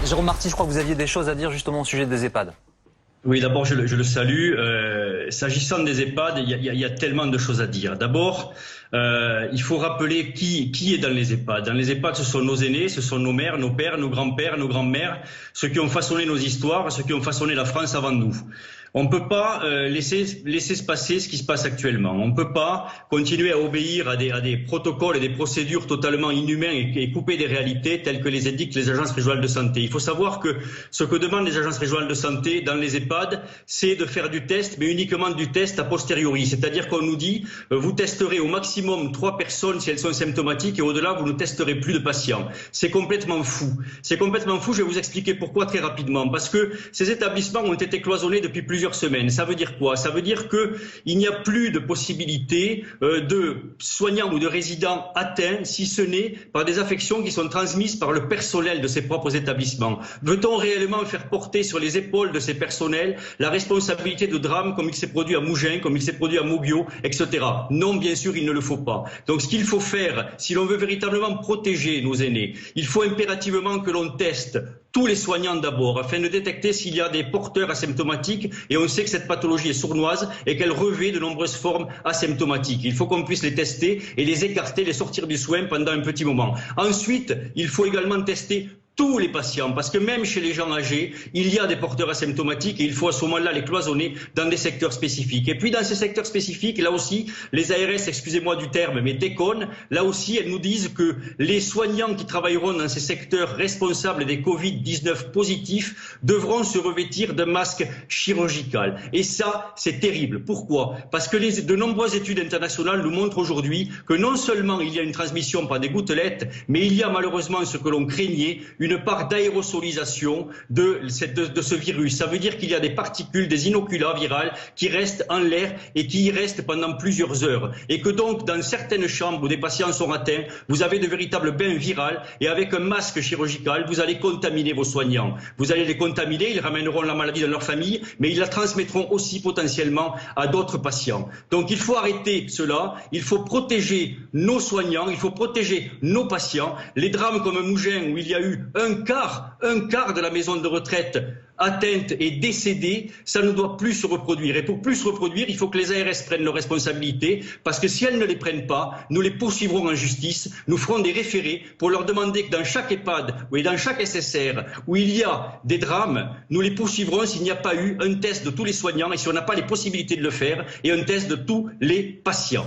Jérôme Marty, je crois que vous aviez des choses à dire justement au sujet des EHPAD. Oui, d'abord, je le salue. S'agissant des EHPAD, il y a tellement de choses à dire. D'abord, il faut rappeler qui est dans les EHPAD. Dans les EHPAD, ce sont nos aînés, ce sont nos mères, nos pères, nos grands-pères, nos grands-mères, ceux qui ont façonné nos histoires, ceux qui ont façonné la France avant nous. On ne peut pas laisser se passer ce qui se passe actuellement. On ne peut pas continuer à obéir à des protocoles et des procédures totalement inhumains et couper des réalités telles que les édictent les agences régionales de santé. Il faut savoir que ce que demandent les agences régionales de santé dans les EHPAD, c'est de faire du test, mais uniquement du test a posteriori. C'est-à-dire qu'on nous dit, vous testerez au maximum 3 personnes si elles sont symptomatiques et au-delà, vous ne testerez plus de patients. C'est complètement fou. C'est complètement fou. Je vais vous expliquer pourquoi très rapidement. Parce que ces établissements ont été cloisonnés depuis plusieurs semaines. Ça veut dire quoi? Ça veut dire qu'il n'y a plus de possibilité de soignants ou de résidents atteints, si ce n'est par des affections qui sont transmises par le personnel de ces propres établissements. Veut-on réellement faire porter sur les épaules de ces personnels la responsabilité de drames comme il s'est produit à Mougins, comme il s'est produit à Mauguio, etc. Non, bien sûr, il ne le faut pas. Donc ce qu'il faut faire, si l'on veut véritablement protéger nos aînés, il faut impérativement que l'on teste tous les soignants d'abord, afin de détecter s'il y a des porteurs asymptomatiques, et on sait que cette pathologie est sournoise et qu'elle revêt de nombreuses formes asymptomatiques. Il faut qu'on puisse les tester et les écarter, les sortir du soin pendant un petit moment. Ensuite, il faut également tester tous les patients, parce que même chez les gens âgés, il y a des porteurs asymptomatiques et il faut à ce moment-là les cloisonner dans des secteurs spécifiques. Et puis dans ces secteurs spécifiques, là aussi, les ARS, excusez-moi du terme, mais déconnent. Là aussi, elles nous disent que les soignants qui travailleront dans ces secteurs responsables des Covid-19 positifs devront se revêtir d'un masque chirurgical. Et ça, c'est terrible. Pourquoi? Parce que de nombreuses études internationales nous montrent aujourd'hui que non seulement il y a une transmission par des gouttelettes, mais il y a malheureusement ce que l'on craignait, une part d'aérosolisation de ce virus. Ça veut dire qu'il y a des particules, des inoculats virales qui restent en l'air et qui y restent pendant plusieurs heures. Et que donc, dans certaines chambres où des patients sont atteints, vous avez de véritables bains virales et avec un masque chirurgical, vous allez contaminer vos soignants. Vous allez les contaminer, ils ramèneront la maladie dans leur famille, mais ils la transmettront aussi potentiellement à d'autres patients. Donc il faut arrêter cela, il faut protéger nos soignants, il faut protéger nos patients. Les drames comme Mougins, où il y a eu un quart de la maison de retraite atteinte et décédée, ça ne doit plus se reproduire. Et pour plus se reproduire, il faut que les ARS prennent leurs responsabilités, parce que si elles ne les prennent pas, nous les poursuivrons en justice, nous ferons des référés pour leur demander que dans chaque EHPAD ou dans chaque SSR où il y a des drames, nous les poursuivrons s'il n'y a pas eu un test de tous les soignants et si on n'a pas les possibilités de le faire, et un test de tous les patients.